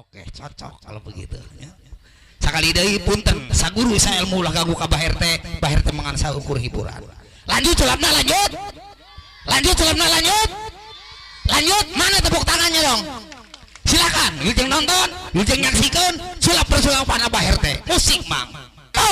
Oke, cocok kalau begitu ya. Sakali deui punten saguru sailmu ulah ganggu ka Baher teh mengansa ukur hiburan. Lanjut sulapna lanjut. Lanjut sulapna lanjut. Lanjut, mana tepuk tangannya dong? Silakan, yujeng nonton, yujeng nyaksikan sulap persulapan Baher teh. Musik mang. Go.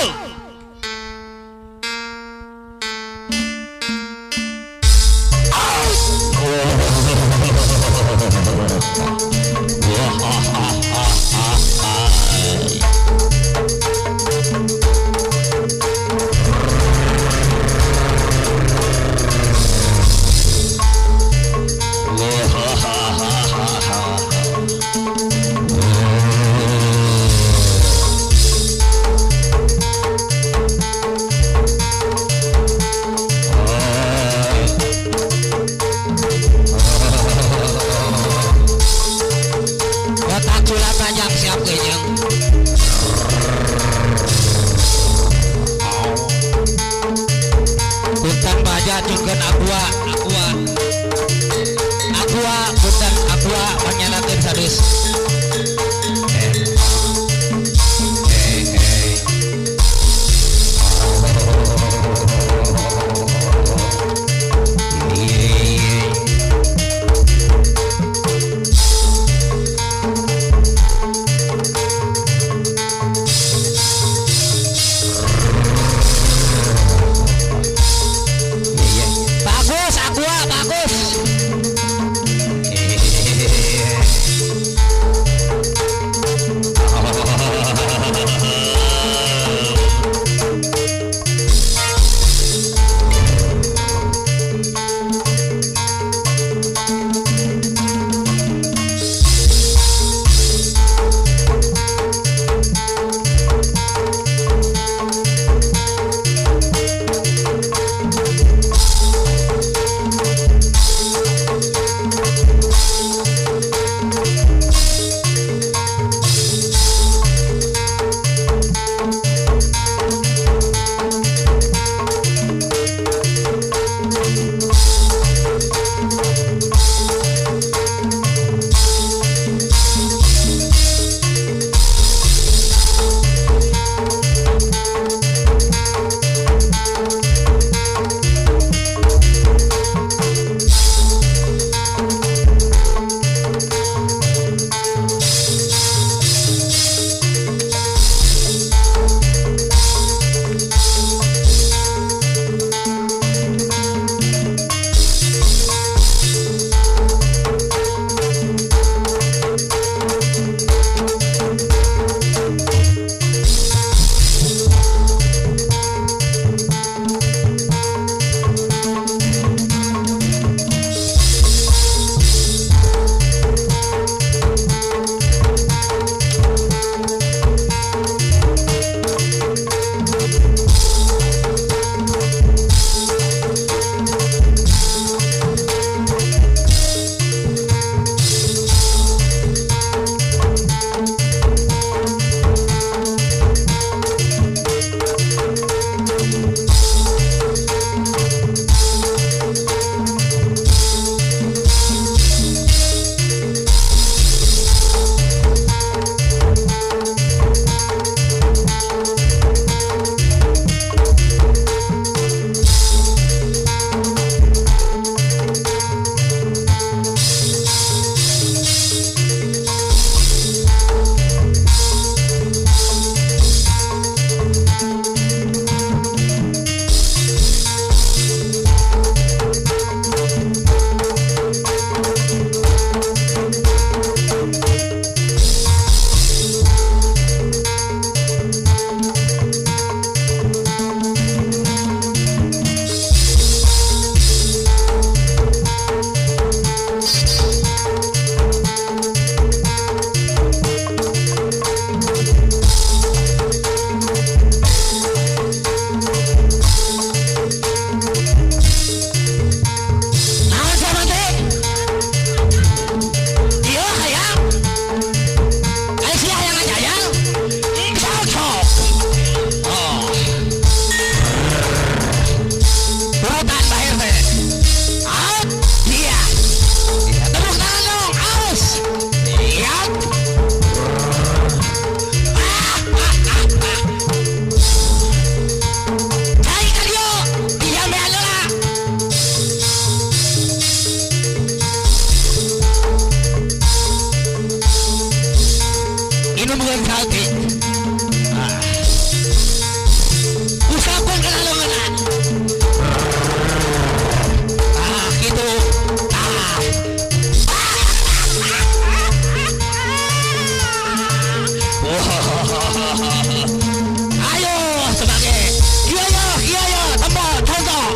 minum bukan salti. Usapkan ke dalam mana? Gitu. Ayo sebagai iya yo tempat contoh.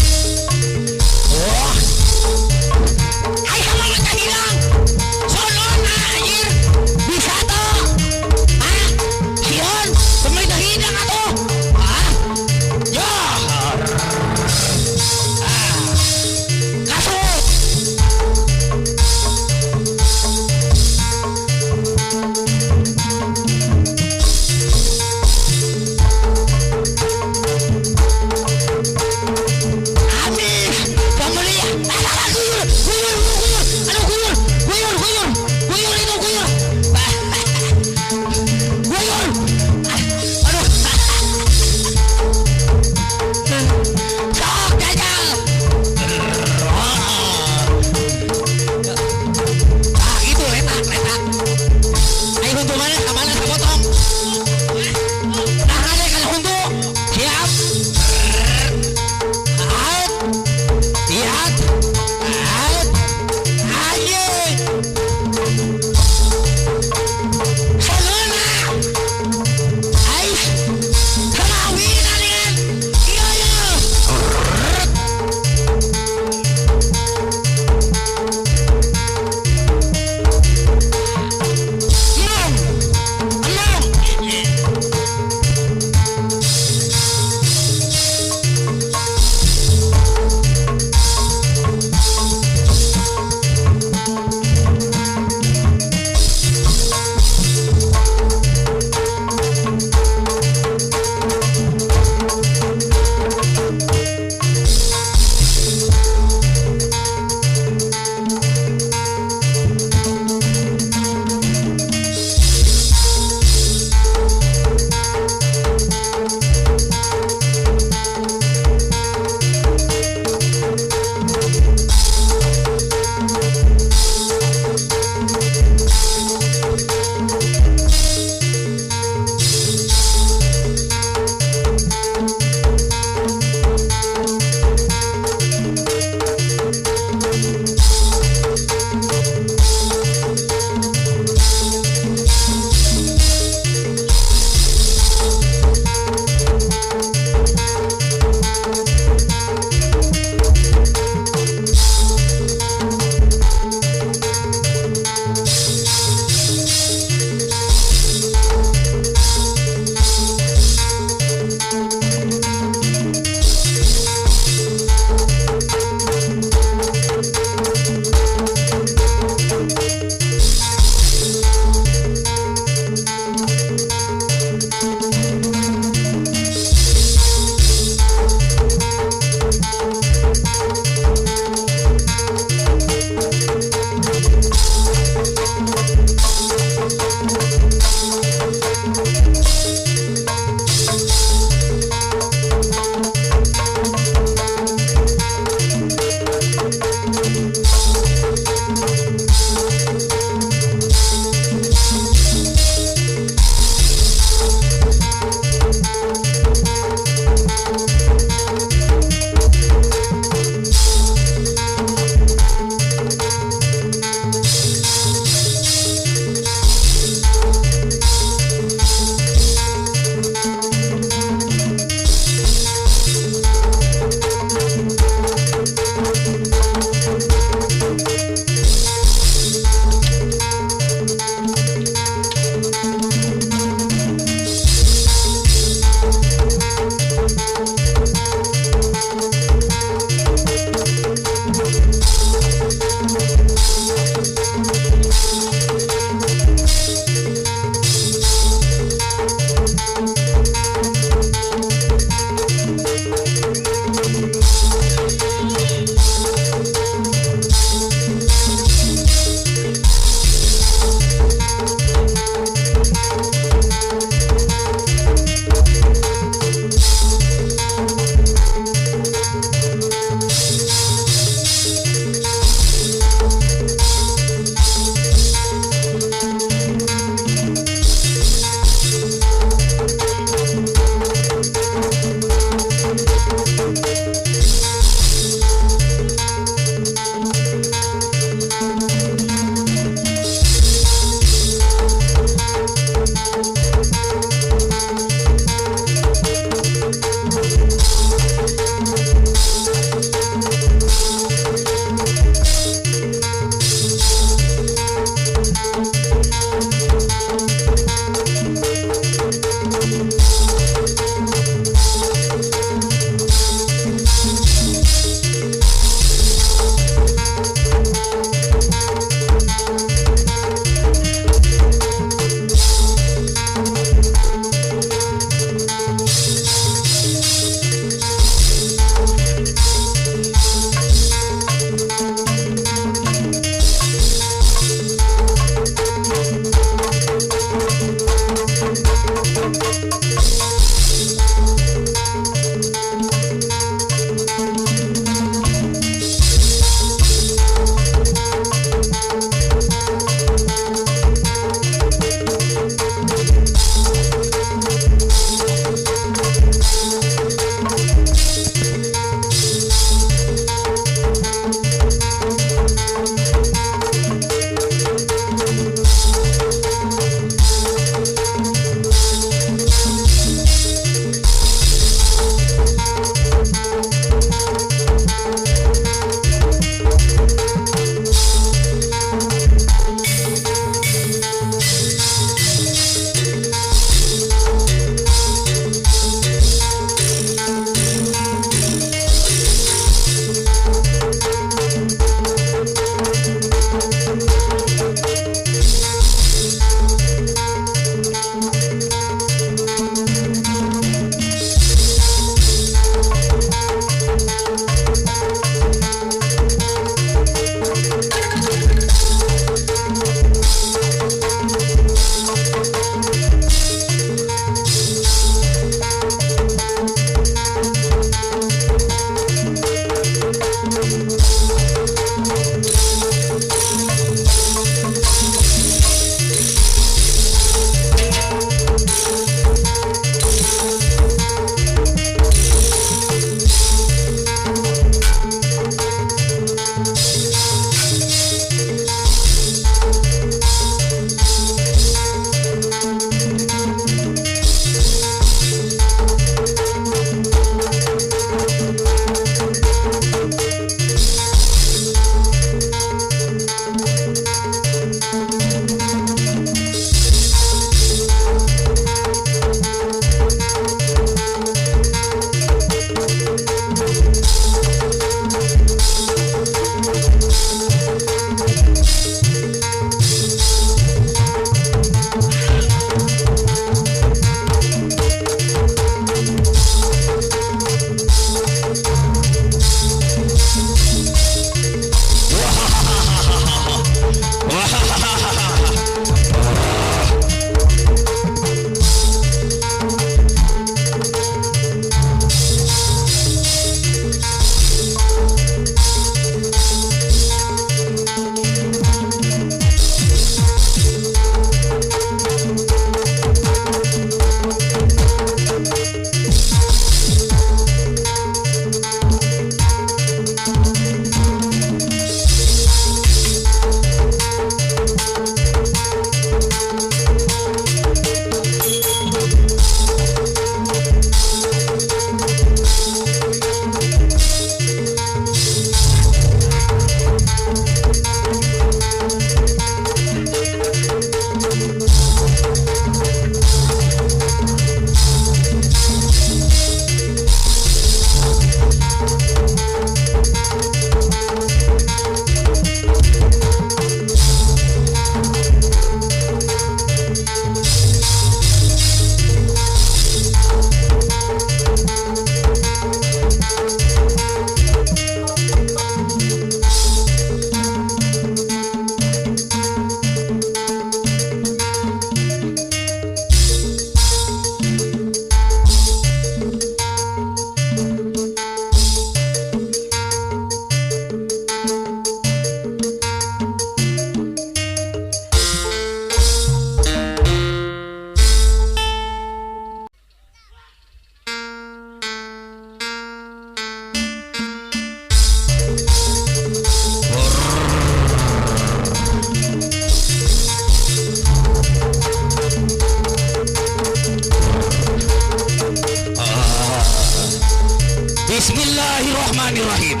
Bismillahirrahmanirrahim.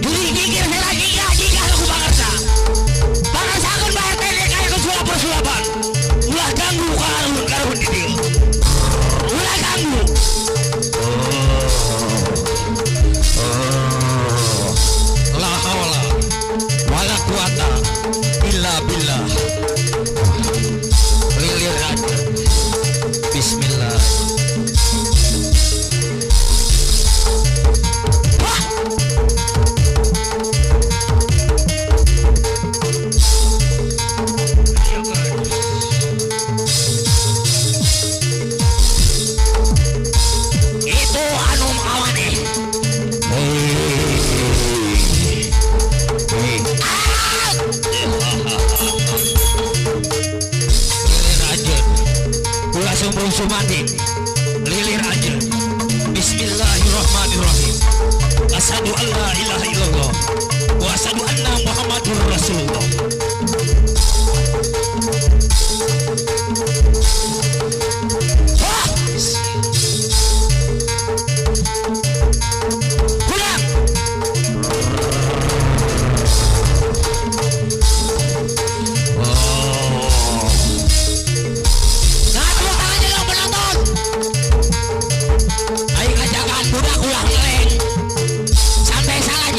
Juli gigir hela gigah aku bangarsa. Bangarsakeun bae teh kaya kesulap persulapan. Ulah ganggu karun di dieu. Ulah ganggu. La haula wala quwata illa billah. Lilir aja. Bismillah. Sumandi lilir aja. Bismillahirrahmanirrahim. Asyhadu an la ilaha illallah wa asyhadu anna muhammadur rasulullah. Sampai salah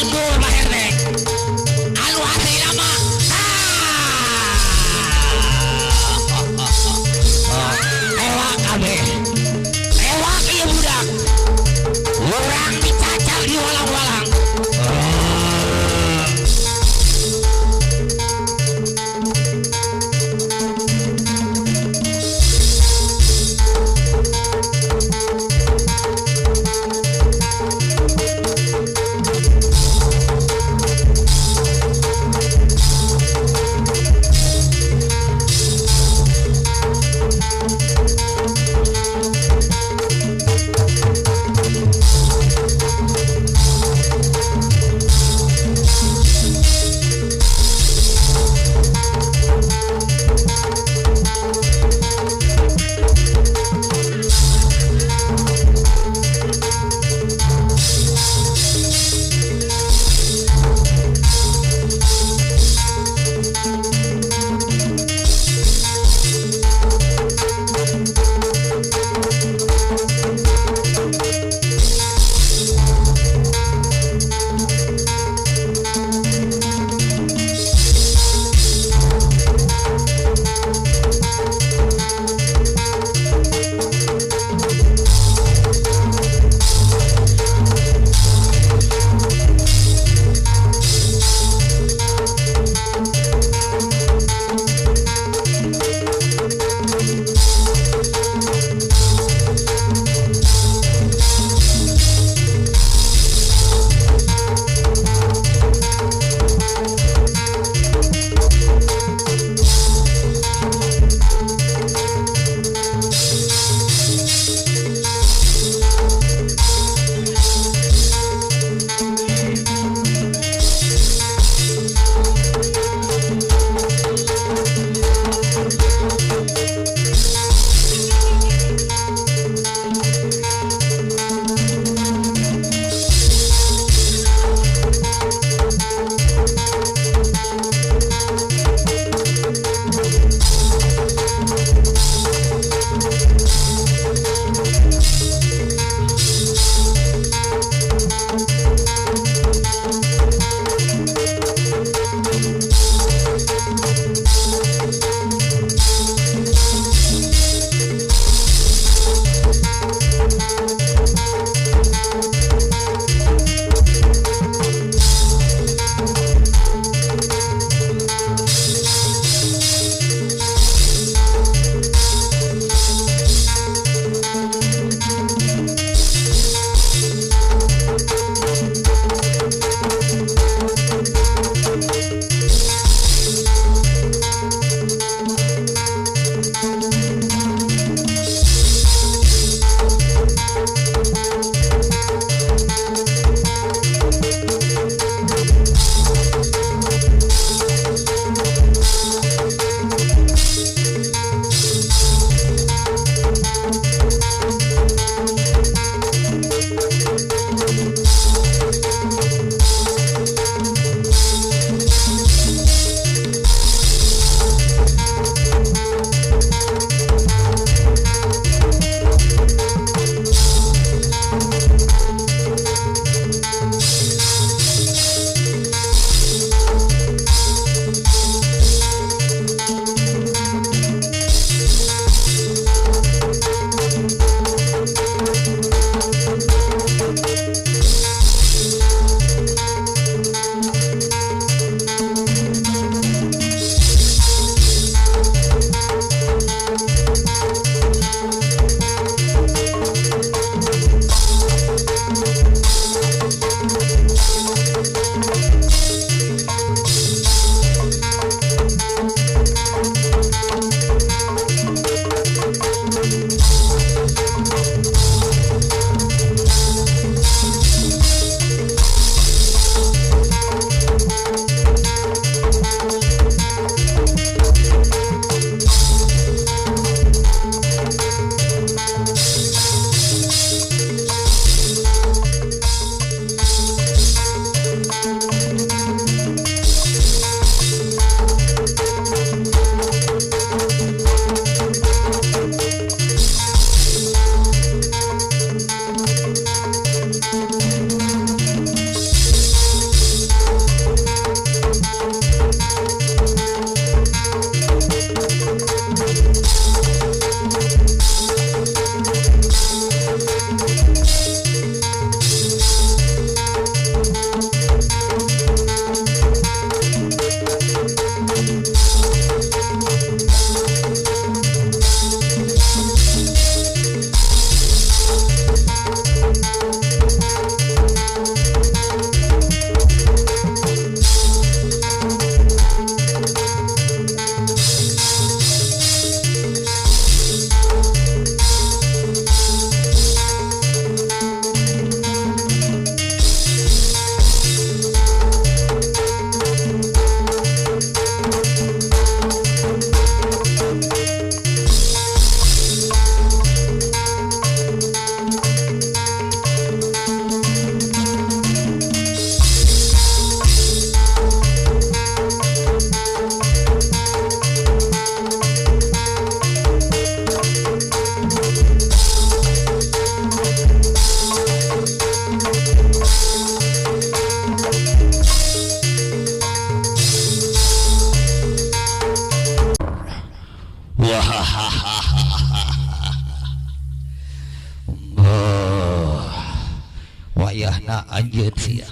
ayahna anjeun sia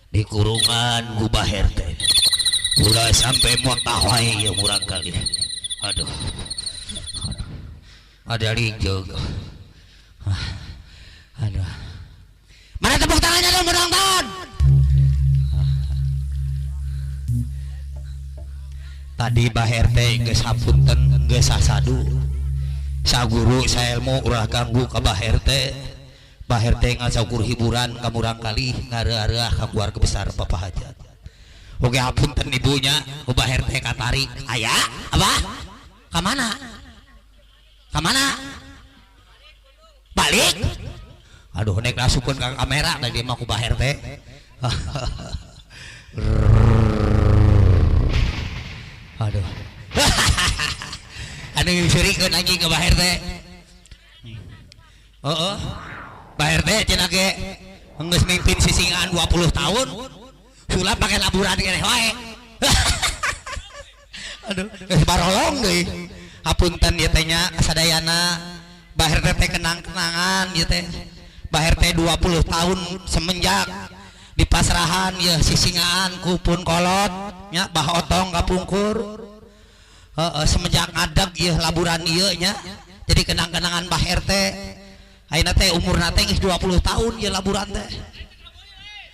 di kurungan ku Baher teh udah sampai motah wae ya murang kali. Aduh ada lijog. Aduh mana tepuk tangannya dong penonton. Tadi Baher teh geus hapunten geus sasadu saguru saelmu ulah ganggu ka Baher teh. Baher teh ngasakur hiburan ka murang kali ngareureuh ka keluarga besar Bapak Hajat. Oke hapunten ibunya ku Baher teh katarik aya abah ka mana balik. Aduh nek rasukeun ka kamera tadi mah ku Baher teh. Aduh anu nyurikeun anjing ke Baher teh. Baher teh cenah ge geus mimpin sisingan 20 tahun sulap pakai laburan keneh wae. Aduh geus barolong deui. Hapunten ieu teh nya sadayana Baher teh kenang-kenangan ieu teh. Baher teh 20 tahun semenjak di pasrahan ya sisingaan ku pun kolot nya bah otong kapungkur. Semenjak ngadeg ieu laburan ieu nya jadi kenang-kenangan Baher teh. Ayeuna teh umurna teh geus 20 tahun ieu laburan teh.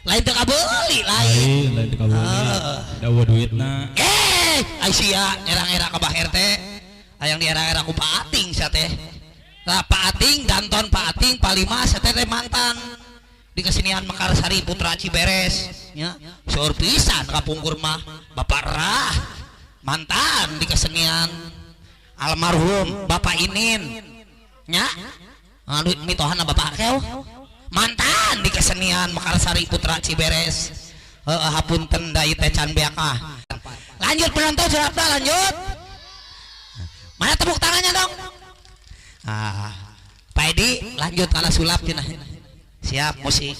Lain teu kabeuli lain teu kabeuli. Dawa duitna. Ai sia era-era ka Baher teh hayang di era-era ku Pak Ating sia teh. Nah, Pak Ating danton Pak Ating Palima sia teh mantan di kesenian Mekarsari Putra Ciberes nya. Saur pisan kapungkur mah Bapak Rah mantan di kesenian almarhum Bapak Inin nya. Anu mitohanna Bapak Akeu mantan di kesenian Mekarsari Putra Ciberes. Hapunten da ieu teh can beakah. Lanjut penonton surapna lanjut. Mana tepuk tangannya dong. Pak Edi lanjut ala sulap cenah. Siap musik.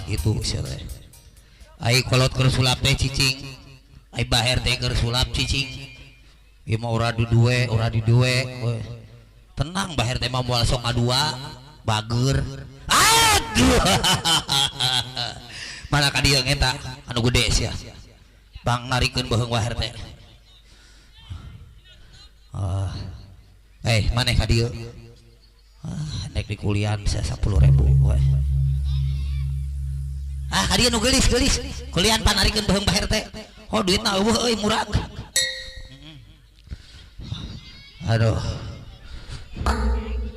itu sia teh ai kolot keur sulap teh cicing ai baher teh keur sulap cicing ieu mah ora di duwe tenang baher teh mah moal sok ngadua bager aduh mana ka dieu ngeta anu gede sia bang narikeun beheung baher teh maneh ka dieu naik di kuliah bisa 10.000 we ka dieu nu geulis kuliah panarikeun beheung baher teh oh duitna eueuh euy murag aduh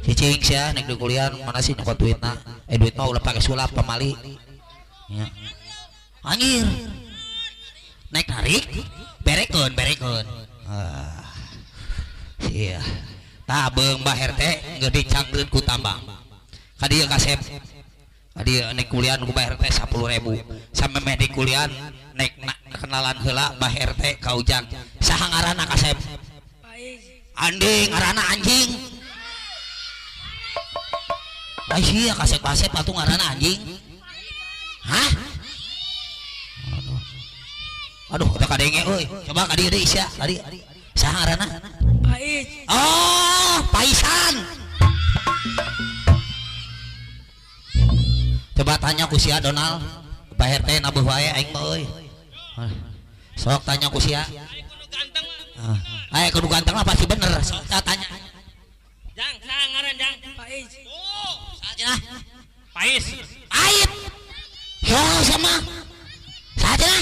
cicing sia naik di kuliah mana sih nyokot duitna duit mah ulah pake sulap pamali ya anjir naik narik berekeun iya tabeng baher teh geus dicangkeun ku tambang ka dieu kasep ka dieu naik kuliah ku baher teh 10.000 sampe meh di kuliah naik kenalan heula baher teh ka ujang saha ngaranna kasep anding ngaranna anjing sia kasep atuh ngaranna anjing hah aduh udah kadenge euy coba ka dieu deui sia tadi saha ngaranna Pais oh Paisan coba tanya ku sia Donald baher teh nabuh wae aing mah euy sok tanya ku sia kudu ganteng lah pasti bener sok tanya jang saha ngaran jang Pais saha Pais Pait yo sama saha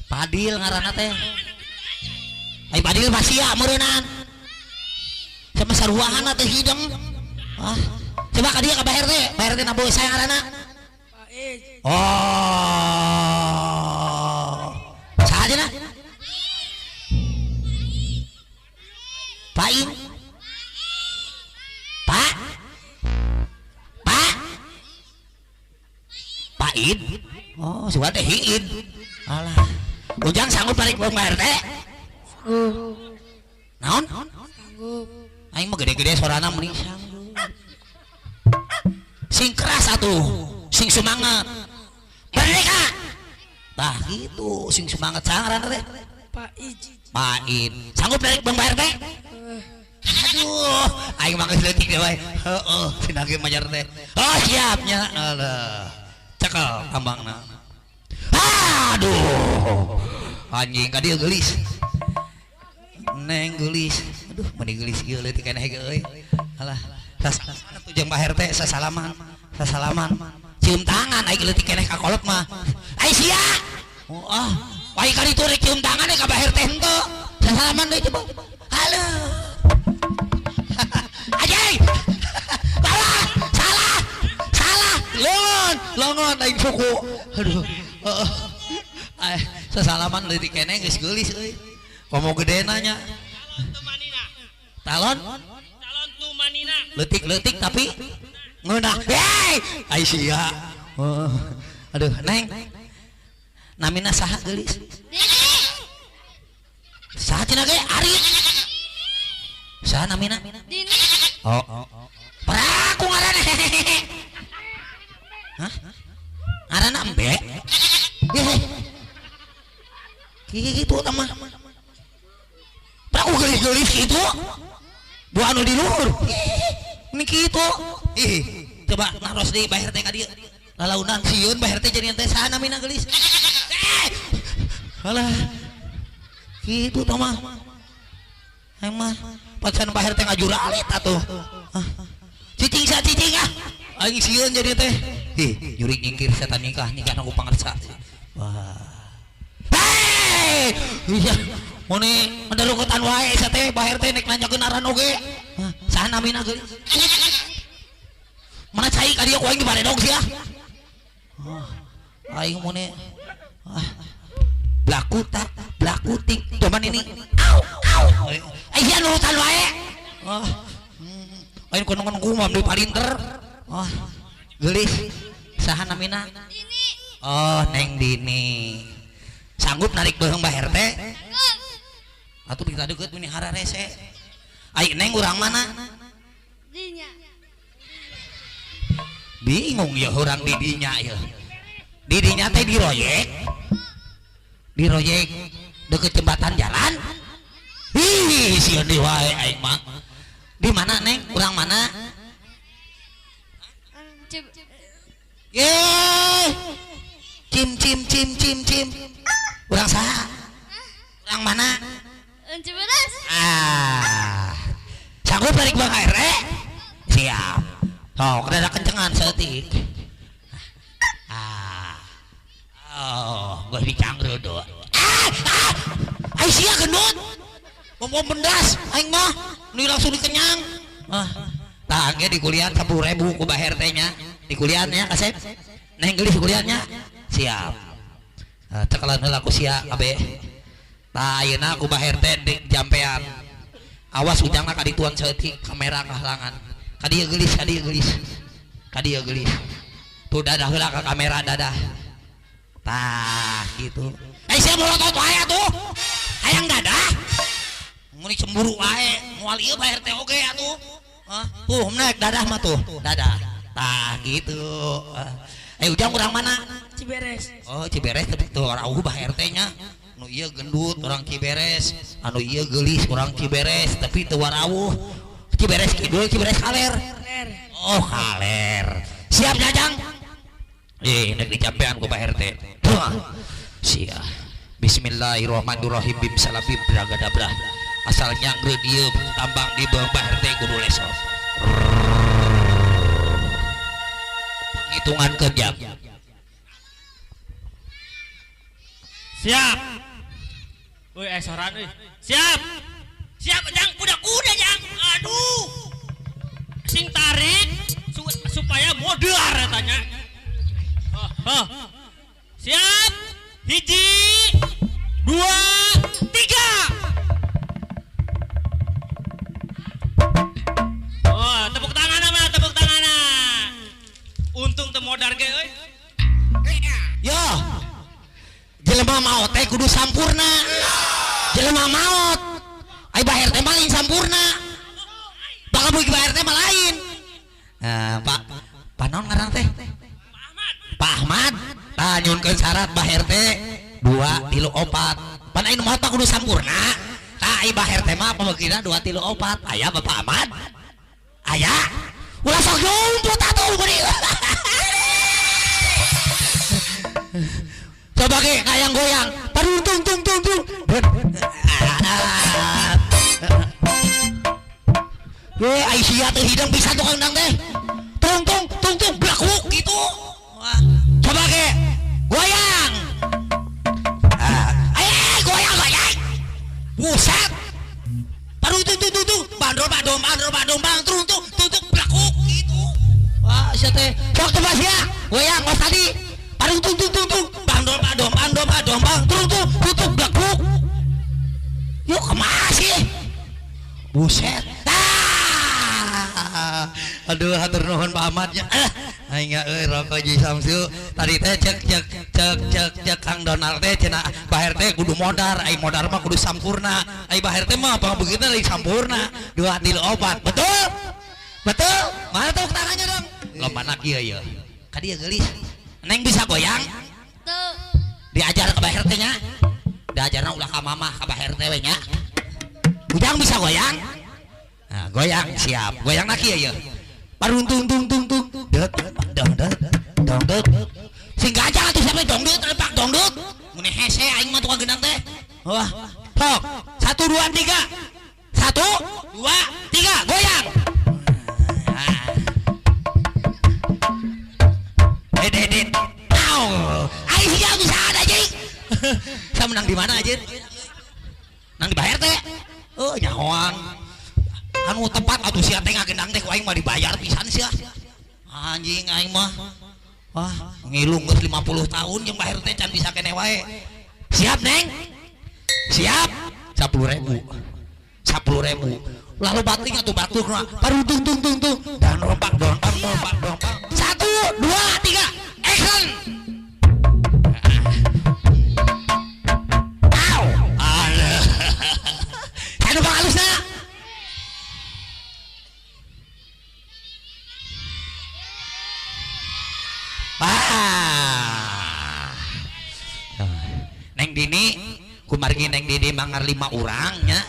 Padil ngaranna teh ai Padil masia meureunnan sama saruahanna teh hideng coba ka dieu ka baher teh nabuh saya ngaranna Pait oh saha cenah Pain Pain oh sugan teh hiin alah ujang sanggup balik beung baher teh naon sanggup aing mah gede-gede sorana mending sanggup sing keras atuh sing semangat merdeka tah gitu sing semangat sangaran teh Pain sanggup balik beung baher teh aduh aing mah geus leutik deui heueuh cenah ge majar teh oh siapnya alah cekel tambangna aduh anjing ka dieu geulis neng geulis aduh meni geulis ieu leutik keneh ge euy alah atuh jeung baher teh sasalaman cium tangan aing leutik keneh ka kolot mah ai sia wae ka ditu rek cium tangan ka baher teh henteu sasalaman deui coba halo anjing salah longon aing suku aduh sesalaman leutik keneh geus geulis euy komo gede nanya talon tu manina leutik tapi ngeunah hei ai sia aduh neng namina saha geulis saha cenah ge ari saha namina Dini oh praku ngaranna hah ngaranna embe gitu teman praku gelis-gelis gitu bu anu di luhur ini gitu coba naros di baher teh ka dieu lalaunan sieun baher teh jadi teh saha namina gelis alah gitu teman emang pacan baher teh ngajuralit atuh cicing aing sieun jadi teh jurik nyingkir setan nikah aku pangarsa wah iya moni mendarukutan wae sa teh baher teh nek nanyakeun aran oge saha namina geulis mana cai ka dieu ku aing dibaredog sia aing moni blakutik cuman ini aya nurutan wae aing kono-kono kumaha deui palinter geulis saha namina Dini oh neng Dini sanggup narik beheung baher teh atuh kita deukeut ini hara rese ai neng urang mana dinya bingung ya orang didinya ya. Didinya teh diroyek deket jembatan jalan. Ih, sieun deui wae aing mah. Di mana Neng? Urang mana? Ye. Cim. Urang saha? Urang mana? Ciberes. Sanggup balik Bang Aire? Siap. Sok, rada kencengan setik. Gue dicangre do. Ai sia gendut. Bom bendas aing mah nu langsung dikenyang. Tah ge di kuliah 10.000 ku baher teh nya. Di kuliahnya kasep. Neng gelis kuliahnya. Siap. Cekalan heula ku sia abe. Tah ayeuna ku baher teh di jampean. Awas ujangna ka dituan seeutik kamera kahalangan. Kadieu gelis. Tuh dadah heula ka kamera dadah. Tah gitu. Sia molotot wae atuh. Hayang dadah. Mun cemburu wae, moal ieu bae teh oge atuh. Tuh naik dadah mah tuh, dadah. Tah gitu. Ujang urang mana? Ciberes. Oh, Ciberes tapi tuh rauh bae teh nya. Anu ieu gendut orang Ciberes, anu ieu geulis orang Ciberes tapi teu warawuh. Ciberes kidul, Ciberes kaler. Oh, kaler. Siap Jajang? Nek dicampean ku Pak RT. Sia. Bismillahirrahmanirrahim. Bim salabim bragadabra. Asal nyangre dieu tambang di bawah Pak RT kudu leso. Hitungan kejam. Siap. Woi, soran euy. Siap. Siap Jang, kuda-kuda Jang. Aduh. Sing tarik supaya modar tanya. Siap. Hiji, 2, 3. Oh, tepuk tangan mah, tepuk tangan. Untung teu modar ge euy. Yo. Jelema maot teh kudu sampurna. Jelema maot. Ai baher teh maling sampurna. Bakal beuki baher teh mah lain. Pak naon ngaran teh? Pak Ahmad. Tah nyunkeun syarat baher teh 2, 3, 4. Pan aing maot kudu sampurna. Tah ai baher teh mah pamegina 2, 3, 4. Aya Bapak Ahmad? Aya. Ulah sok jumput atuh geuning. Coba ke kayang goyang. Taruh tung. Aisyah tuh hidang bisa tukang dang teh. Tung blakuk gitu. Coba ke goyang. Goyang. Buset. Taruh tung. Bandrol bang tung blakuk gitu. Wah, sia teh. Sok coba sia. Goyang mas tadi. Taruh tung. Bandrol bang tutup blakuk. Yuk kemana sih? Buset. Aduh hatur nuhun Pak Ahmadnya. Aing rokok Ji Samsu. Tadi teh cek Kang Donald teh cenah baher teh kudu modar, ai modar mah kudu sampurna. Ai baher teh mah apa begitu lagi sampurna. 2, 3, 4. Betul? Mana tepuk tangannya dong? Lompana kieu ye. Ka dieu geulis. Neng bisa goyang? Tuh. Diajar ke baher teh nya. Diajarna ulah ka mamah ka baher teh we nya. Ujang bisa goyang? Nah, goyang siap. Goyang lagi ya. Parung tung. Dong. Sing gajah atuh sampe dongdut, lepak dongdut. Mun hese aing mah tukang gendang teh. Wah. Sok. 1, 2, 3. 1, 2, 3 goyang. Dedit. Aing sia bisa ada jeung. Saya menang di mana aja? Nang di baher teh. Oh, nyahoang. Anu tepat atuh sia teh ngagendang teh ku aing mah dibayar pisan sia. Anjing aing mah. Wah, ngilung geus 50 tahun jeung baher teh can bisa kene wae. Siap, Neng? Siap? 10.000. 10.000. Lalu bating atuh baturna. Paru tung. Dan rompak. 1, 2, 3. Action. Anu bang halusna. ah Neng Dini kumargi Neng Dini mangar 5 orangnya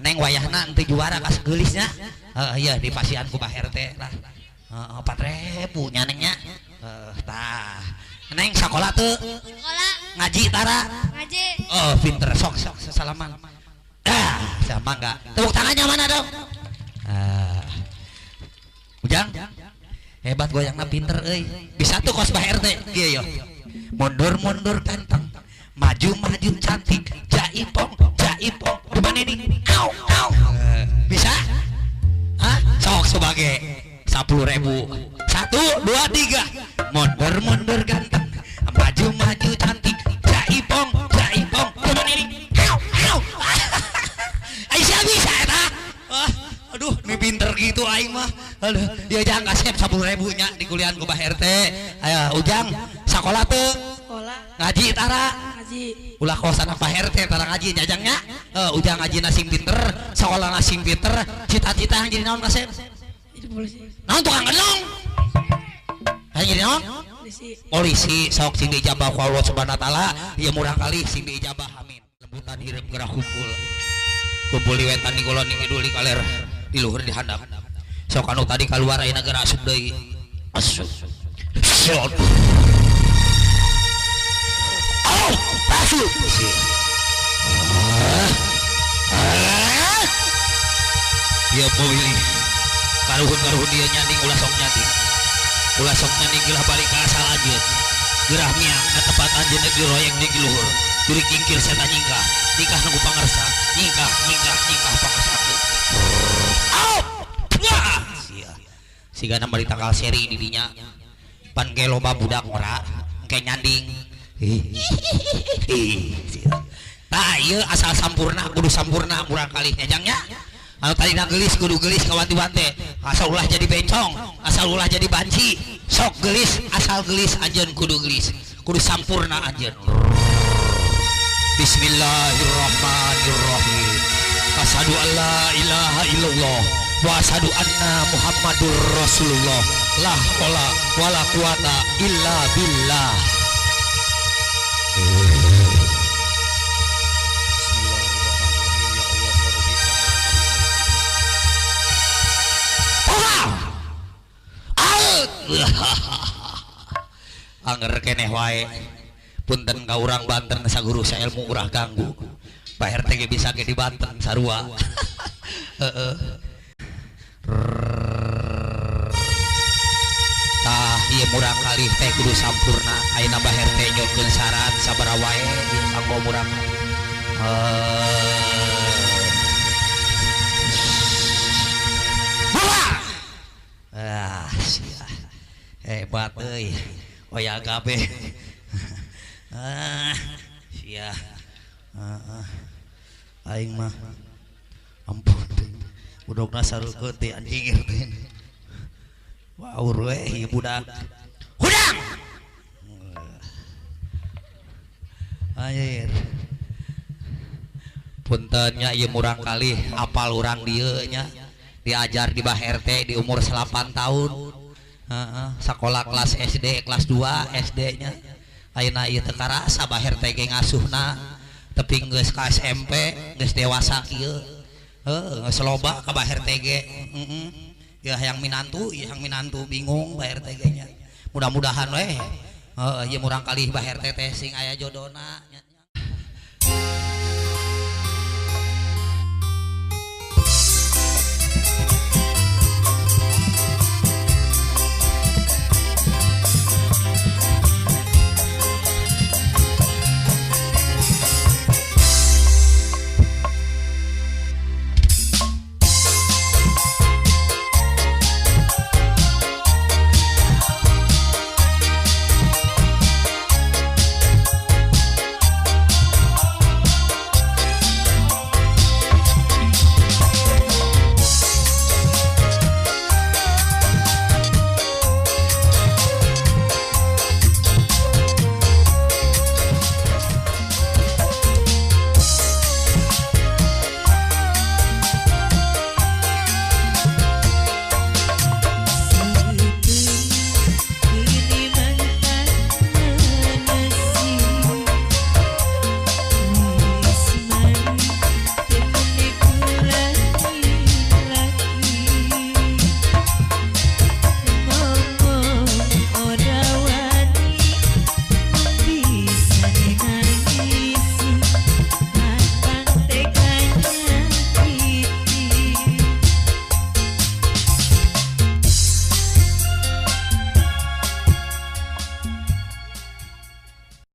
Neng wayahna nanti juara kas gelisnya iya di pasian ku Pak RT lah 4.000 nya Nengnya tah Neng sekolah tuh Sekolah. ngaji tara Ngaji. oh pinter sok salaman sama enggak tepuk tangannya mana dong Ujang hebat goyangna pinter euy bisa tuh kos Pak RT iya yo mundur ganteng maju cantik jaipong gimana ini au bisa hah sok sebagai 10.000 1 2 3 mundur ganteng maju cantik jaipong gimana ini au Aisyah bisa eta aduh ini pinter gitu aing mah aduh dia jangan kasih 10.000 nya di kuliahan ku Pak RT ayo Ujang sekolah tuh Sekolah. ngaji tara Ngaji. ulah kosan Pak RT tara ngaji nyajangnya Ujang ngaji nasing pinter sekolah nasing pinter cita-cita yang jadi naon kasep Jadi polisi. naon tukang genong yang jadi naon polisi sok sing diijabah ku Allah Subhanahu wa taala ieu murah kali sing diijabah amin lembutan hirup gerah kumpul di wetan di kulon di kidul di kaler di luhur di handap sok anu tadi keluar ayeuna geura asup deui asup shot oh asup dia pilih karuhun dia nyanding ulah sok nyanding gelah balik ke asal aja gerah miang ke tempat anjeun di royeng di luhur jurik jingkir setan nyingkah nikah nunggu pangarsa nyingkah pangarsa au wah siga nama di tanggal seri di dinya pan ge loba budak ora engke nyanding tah ieu asal sampurna kudu sampurna murang kali nyajangnya anu tadi gelis kudu gelis kawanti-wanti asal ulah jadi bencong asal ulah jadi banci sok gelis asal gelis anjeun kudu gelis kudu sampurna anjeun Bismillahirrahmanirrahim asyhadu an la ilaha illallah wa asyhadu anna muhammadur rasulullah la haula wala quwata illa billah anger keneh wae punten ka urang Banten saguru sailmu urang ganggu Pak RT ge bisa ge di Banten sarua heeh tah ieu murang kali teh kudu sampurna ayeuna Pak RT nyotkeun syarat sabaraha wae kanggo murang sia hebat euy oya gabe sia aing mah ampun budokna sareukeut teh anjing teh waur we ieu budak hudang ayer punten nya ieu murang kali apal urang dieu nya diajar di Bah RT di umur 8 tahun sekolah kelas SD kelas 2 SD nya ayeuna ieu teu karasa Bah RT ge ngasuhna tapi geus ka SMP geus dewasa kieu geus loba ka Bah RT ge ya yang minantu bingung Bah RT ge nya mudah-mudahan we ieu murang kali Bah RT teh sing aya jodona